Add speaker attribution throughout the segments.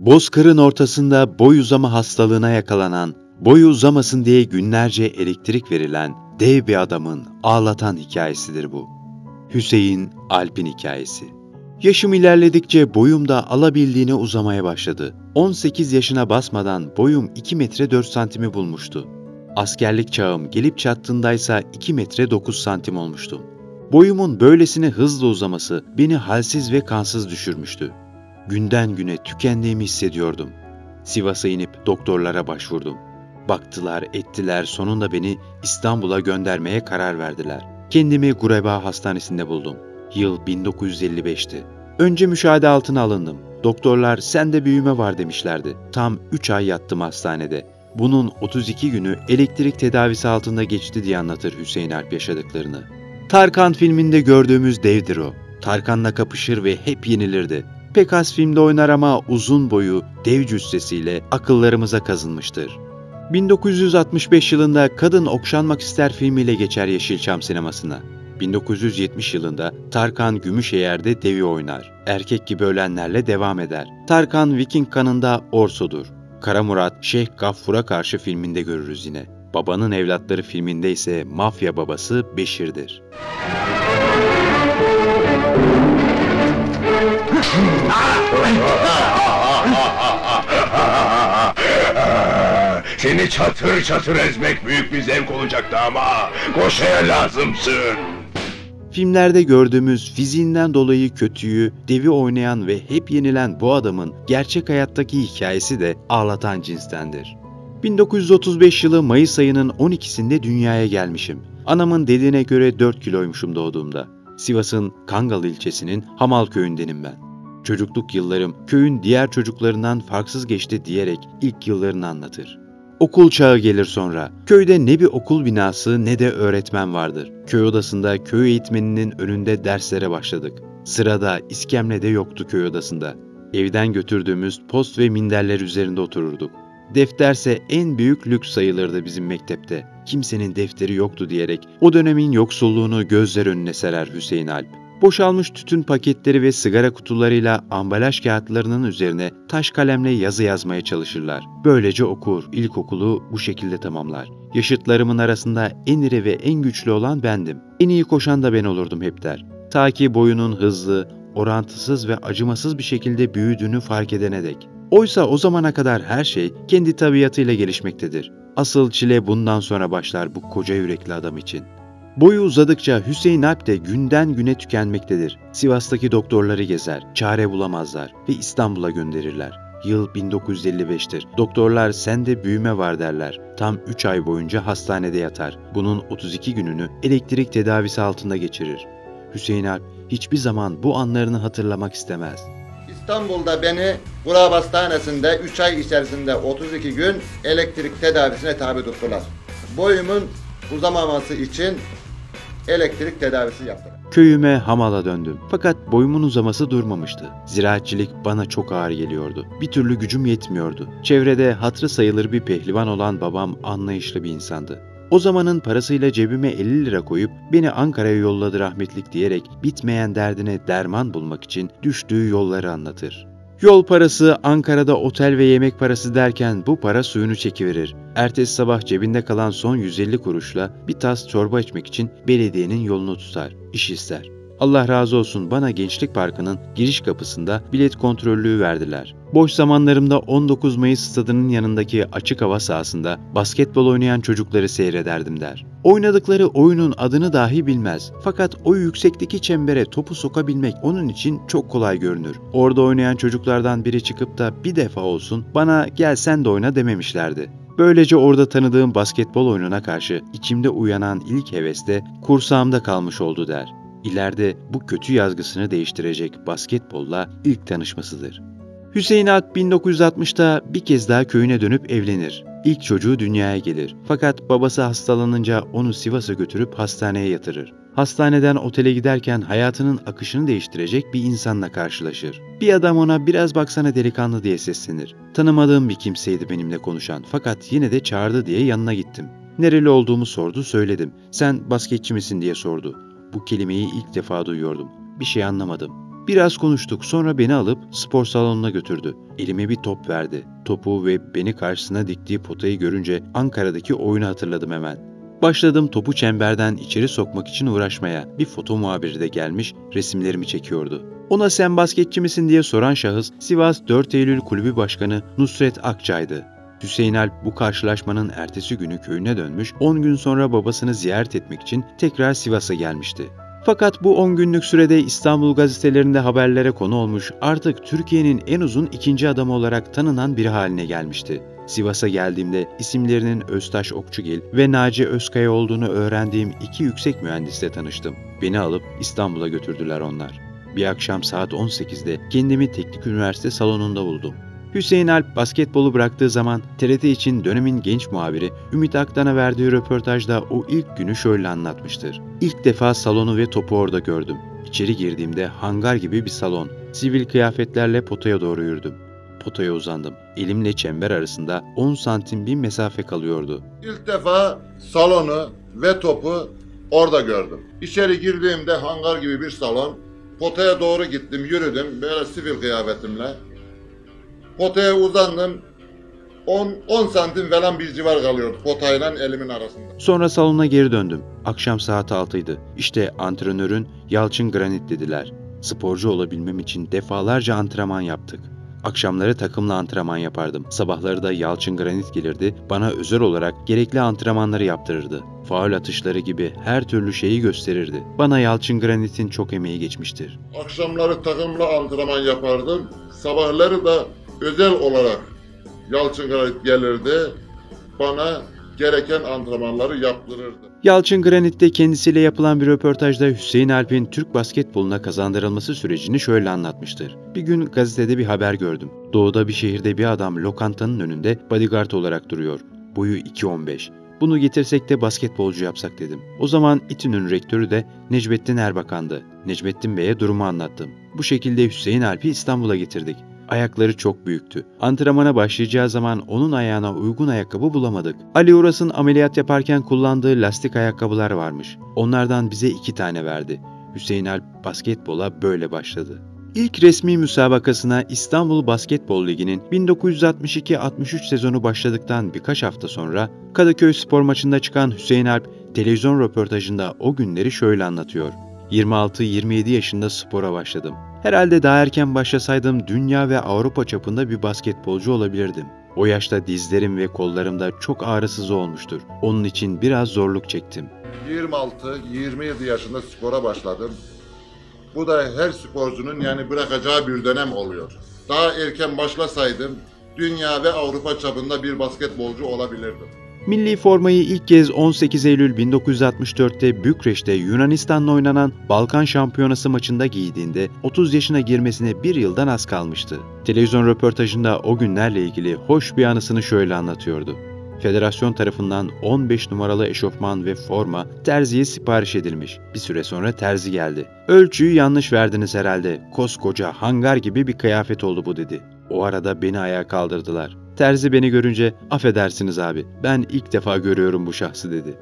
Speaker 1: Bozkır'ın ortasında boy uzama hastalığına yakalanan, boyu uzamasın diye günlerce elektrik verilen dev bir adamın ağlatan hikayesidir bu. Hüseyin Alp'in hikayesi. Yaşım ilerledikçe boyum da alabildiğine uzamaya başladı. 18 yaşına basmadan boyum 2 metre 4 santimi bulmuştu. Askerlik çağım gelip çattığındaysa 2 metre 9 santim olmuştum. Boyumun böylesine hızlı uzaması beni halsiz ve kansız düşürmüştü. Günden güne tükendiğimi hissediyordum. Sivas'a inip doktorlara başvurdum. Baktılar, ettiler, sonunda beni İstanbul'a göndermeye karar verdiler. Kendimi Gureba Hastanesi'nde buldum. Yıl 1955'ti. Önce müşahede altına alındım. Doktorlar sende büyüme var demişlerdi. Tam 3 ay yattım hastanede. Bunun 32 günü elektrik tedavisi altında geçti diye anlatır Hüseyin Alp yaşadıklarını. Tarkan filminde gördüğümüz devdir o. Tarkan'la kapışır ve hep yenilirdi. Pek az filmde oynar ama uzun boyu, dev cüssesiyle akıllarımıza kazınmıştır. 1965 yılında Kadın Okşanmak İster filmiyle geçer Yeşilçam sinemasına. 1970 yılında Tarkan Gümüşeğer'de devi oynar. Erkek gibi ölenlerle devam eder. Tarkan Viking kanında Orso'dur. Kara Murat, Şeyh Gaffur'a karşı filminde görürüz yine. Babanın Evlatları filminde ise mafya babası Beşir'dir.
Speaker 2: Seni çatır çatır ezmek büyük bir zevk olacaktı ama koşaya lazımsın.
Speaker 1: Filmlerde gördüğümüz fiziğinden dolayı kötüyü, devi oynayan ve hep yenilen bu adamın gerçek hayattaki hikayesi de ağlatan cinstendir. 1935 yılı Mayıs ayının 12'sinde dünyaya gelmişim. Anamın dediğine göre 4 kiloymuşum doğduğumda. Sivas'ın Kangal ilçesinin Hamal köyündenim ben. Çocukluk yıllarım köyün diğer çocuklarından farksız geçti diyerek ilk yıllarını anlatır. Okul çağı gelir sonra. Köyde ne bir okul binası ne de öğretmen vardır. Köy odasında köy eğitmeninin önünde derslere başladık. Sırada, iskemle de yoktu köy odasında. Evden götürdüğümüz post ve minderler üzerinde otururduk. Defterse en büyük lüks sayılırdı bizim mektepte. Kimsenin defteri yoktu diyerek o dönemin yoksulluğunu gözler önüne serer Hüseyin Alp. Boşalmış tütün paketleri ve sigara kutularıyla ambalaj kağıtlarının üzerine taş kalemle yazı yazmaya çalışırlar. Böylece okur, ilkokulu bu şekilde tamamlar. Yaşıtlarımın arasında en iri ve en güçlü olan bendim. En iyi koşan da ben olurdum hep der. Ta ki boyunun hızlı, orantısız ve acımasız bir şekilde büyüdüğünü fark edene dek. Oysa o zamana kadar her şey kendi tabiatıyla gelişmektedir. Asıl çile bundan sonra başlar bu koca yürekli adam için. Boyu uzadıkça Hüseyin Alp de günden güne tükenmektedir. Sivas'taki doktorları gezer, çare bulamazlar ve İstanbul'a gönderirler. Yıl 1955'tir. Doktorlar sende büyüme var derler. Tam 3 ay boyunca hastanede yatar. Bunun 32 gününü elektrik tedavisi altında geçirir. Hüseyin Alp hiçbir zaman bu anlarını hatırlamak istemez.
Speaker 3: İstanbul'da beni Guraba Hastanesi'nde 3 ay içerisinde 32 gün elektrik tedavisine tabi tuttular. Boyumun uzamaması için elektrik tedavisi yaptılar.
Speaker 1: Köyüme Hamal'a döndüm. Fakat boyumun uzaması durmamıştı. Ziraatçilik bana çok ağır geliyordu. Bir türlü gücüm yetmiyordu. Çevrede hatırı sayılır bir pehlivan olan babam anlayışlı bir insandı. O zamanın parasıyla cebime 50 lira koyup beni Ankara'ya yolladı rahmetlik diyerek bitmeyen derdine derman bulmak için düştüğü yolları anlatır. Yol parası, Ankara'da otel ve yemek parası derken bu para suyunu çekiverir. Ertesi sabah cebinde kalan son 150 kuruşla bir tas çorba içmek için belediyenin yolunu tutar, iş ister. Allah razı olsun bana Gençlik Parkı'nın giriş kapısında bilet kontrollüğü verdiler. Boş zamanlarımda 19 Mayıs stadının yanındaki açık hava sahasında basketbol oynayan çocukları seyrederdim der. Oynadıkları oyunun adını dahi bilmez. Fakat o yüksekteki çembere topu sokabilmek onun için çok kolay görünür. Orada oynayan çocuklardan biri çıkıp da bir defa olsun bana gel sen de oyna dememişlerdi. Böylece orada tanıdığım basketbol oyununa karşı içimde uyanan ilk heves de kursağımda kalmış oldu der. İleride bu kötü yazgısını değiştirecek basketbolla ilk tanışmasıdır. Hüseyin Alp 1960'ta bir kez daha köyüne dönüp evlenir. İlk çocuğu dünyaya gelir. Fakat babası hastalanınca onu Sivas'a götürüp hastaneye yatırır. Hastaneden otele giderken hayatının akışını değiştirecek bir insanla karşılaşır. Bir adam ona biraz baksana delikanlı diye seslenir. Tanımadığım bir kimseydi benimle konuşan fakat yine de çağırdı diye yanına gittim. Nereli olduğumu sordu, söyledim. Sen basketçi misin diye sordu. Bu kelimeyi ilk defa duyuyordum. Bir şey anlamadım. Biraz konuştuk, sonra beni alıp spor salonuna götürdü. Elime bir top verdi. Topu ve beni karşısına diktiği potayı görünce Ankara'daki oyunu hatırladım hemen. Başladım topu çemberden içeri sokmak için uğraşmaya. Bir foto muhabiri de gelmiş, resimlerimi çekiyordu. Ona sen basketçi misin diye soran şahıs Sivas 4 Eylül Kulübü Başkanı Nusret Akçay'dı. Hüseyin Alp bu karşılaşmanın ertesi günü köyüne dönmüş, 10 gün sonra babasını ziyaret etmek için tekrar Sivas'a gelmişti. Fakat bu 10 günlük sürede İstanbul gazetelerinde haberlere konu olmuş, artık Türkiye'nin en uzun ikinci adamı olarak tanınan biri haline gelmişti. Sivas'a geldiğimde isimlerinin Öztaş Okçugil ve Naci Özkaya olduğunu öğrendiğim 2 yüksek mühendisle tanıştım. Beni alıp İstanbul'a götürdüler onlar. Bir akşam saat 18'de kendimi Teknik Üniversite salonunda buldum. Hüseyin Alp basketbolu bıraktığı zaman TRT için dönemin genç muhabiri Ümit Aktan'a verdiği röportajda o ilk günü şöyle anlatmıştır. İlk defa salonu ve topu orada gördüm. İçeri girdiğimde hangar gibi bir salon. Sivil kıyafetlerle potaya doğru yürüdüm. Potaya uzandım. Elimle çember arasında 10 santim bir mesafe kalıyordu.
Speaker 3: İlk defa salonu ve topu orada gördüm. İçeri girdiğimde hangar gibi bir salon. Potaya doğru gittim, yürüdüm böyle sivil kıyafetimle. Potaya uzandım. 10 santim falan bir civar kalıyordu potayla elimin arasında.
Speaker 1: Sonra salona geri döndüm. Akşam saat 6'ydı. İşte antrenörün Yalçın Granit dediler. Sporcu olabilmem için defalarca antrenman yaptık. Akşamları takımla antrenman yapardım. Sabahları da Yalçın Granit gelirdi, bana özel olarak gerekli antrenmanları yaptırırdı. Faul atışları gibi her türlü şeyi gösterirdi. Bana Yalçın Granit'in çok emeği geçmiştir.
Speaker 3: Akşamları takımla antrenman yapardım. Sabahları da özel olarak Yalçın Granit gelirdi, bana gereken antrenmanları yaptırırdı.
Speaker 1: Yalçın Granit'te kendisiyle yapılan bir röportajda Hüseyin Alp'in Türk basketboluna kazandırılması sürecini şöyle anlatmıştır. Bir gün gazetede bir haber gördüm. Doğuda bir şehirde bir adam lokantanın önünde bodyguard olarak duruyor. Boyu 2.15. Bunu getirsek de basketbolcu yapsak dedim. O zaman İTÜ'nün rektörü de Necmettin Erbakan'dı. Necmettin Bey'e durumu anlattım. Bu şekilde Hüseyin Alp'i İstanbul'a getirdik. Ayakları çok büyüktü. Antrenmana başlayacağı zaman onun ayağına uygun ayakkabı bulamadık. Ali Uras'ın ameliyat yaparken kullandığı lastik ayakkabılar varmış. Onlardan bize 2 tane verdi. Hüseyin Alp basketbola böyle başladı. İlk resmi müsabakasına İstanbul Basketbol Ligi'nin 1962-63 sezonu başladıktan birkaç hafta sonra Kadıköy spor maçında çıkan Hüseyin Alp televizyon röportajında o günleri şöyle anlatıyor. 26-27 yaşında spora başladım. Herhalde daha erken başlasaydım dünya ve Avrupa çapında bir basketbolcu olabilirdim. O yaşta dizlerim ve kollarımda çok ağrısız olmuştur. Onun için biraz zorluk çektim.
Speaker 3: 26-27 yaşında spora başladım. Bu da her sporcunun yani bırakacağı bir dönem oluyor. Daha erken başlasaydım dünya ve Avrupa çapında bir basketbolcu olabilirdim.
Speaker 1: Milli formayı ilk kez 18 Eylül 1964'te Bükreş'te Yunanistan'la oynanan Balkan Şampiyonası maçında giydiğinde 30 yaşına girmesine bir yıldan az kalmıştı. Televizyon röportajında o günlerle ilgili hoş bir anısını şöyle anlatıyordu. Federasyon tarafından 15 numaralı eşofman ve forma terziye sipariş edilmiş. Bir süre sonra terzi geldi. Ölçüyü yanlış verdiniz herhalde. Koskoca hangar gibi bir kıyafet oldu bu dedi. O arada beni ayağa kaldırdılar. Terzi beni görünce affedersiniz abi ben ilk defa görüyorum bu şahsı dedi.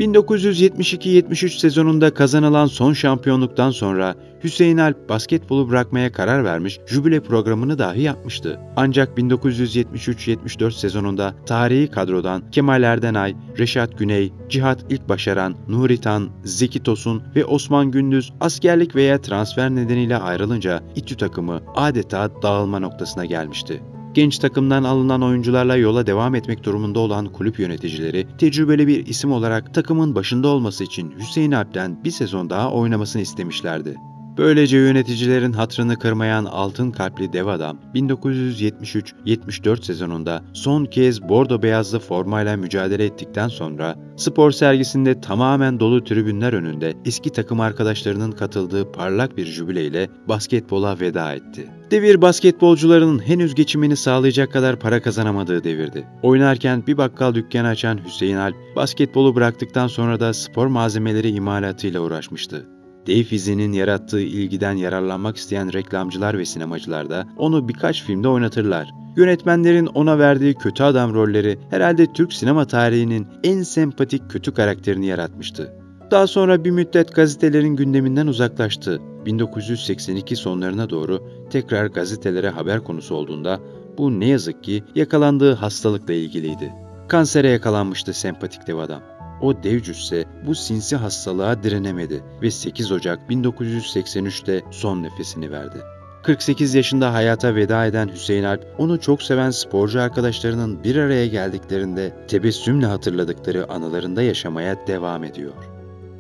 Speaker 1: 1972-73 sezonunda kazanılan son şampiyonluktan sonra Hüseyin Alp basketbolu bırakmaya karar vermiş, jübile programını dahi yapmıştı. Ancak 1973-74 sezonunda tarihi kadrodan Kemal Erdenay, Reşat Güney, Cihat İlkbaşaran, Nuri Tan, Zeki Tosun ve Osman Gündüz askerlik veya transfer nedeniyle ayrılınca İTÜ takımı adeta dağılma noktasına gelmişti. Genç takımdan alınan oyuncularla yola devam etmek durumunda olan kulüp yöneticileri tecrübeli bir isim olarak takımın başında olması için Hüseyin Alp'ten bir sezon daha oynamasını istemişlerdi. Böylece yöneticilerin hatırını kırmayan altın kalpli dev adam 1973-74 sezonunda son kez bordo beyazlı formayla mücadele ettikten sonra spor sergisinde tamamen dolu tribünler önünde eski takım arkadaşlarının katıldığı parlak bir jübileyle basketbola veda etti. Devir basketbolcuların henüz geçimini sağlayacak kadar para kazanamadığı devirdi. Oynarken bir bakkal dükkanı açan Hüseyin Alp basketbolu bıraktıktan sonra da spor malzemeleri imalatıyla uğraşmıştı. Dev fiziğinin yarattığı ilgiden yararlanmak isteyen reklamcılar ve sinemacılar da onu birkaç filmde oynatırlar. Yönetmenlerin ona verdiği kötü adam rolleri herhalde Türk sinema tarihinin en sempatik kötü karakterini yaratmıştı. Daha sonra bir müddet gazetelerin gündeminden uzaklaştı. 1982 sonlarına doğru tekrar gazetelere haber konusu olduğunda bu ne yazık ki yakalandığı hastalıkla ilgiliydi. Kansere yakalanmıştı sempatik dev adam. O dev cüsse bu sinsi hastalığa direnemedi ve 8 Ocak 1983'te son nefesini verdi. 48 yaşında hayata veda eden Hüseyin Alp, onu çok seven sporcu arkadaşlarının bir araya geldiklerinde tebessümle hatırladıkları anılarında yaşamaya devam ediyor.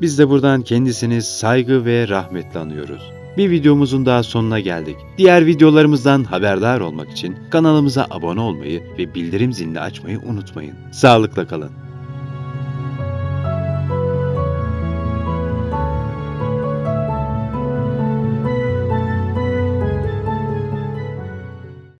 Speaker 1: Biz de buradan kendisini saygı ve rahmetle anıyoruz. Bir videomuzun daha sonuna geldik. Diğer videolarımızdan haberdar olmak için kanalımıza abone olmayı ve bildirim zilini açmayı unutmayın. Sağlıkla kalın.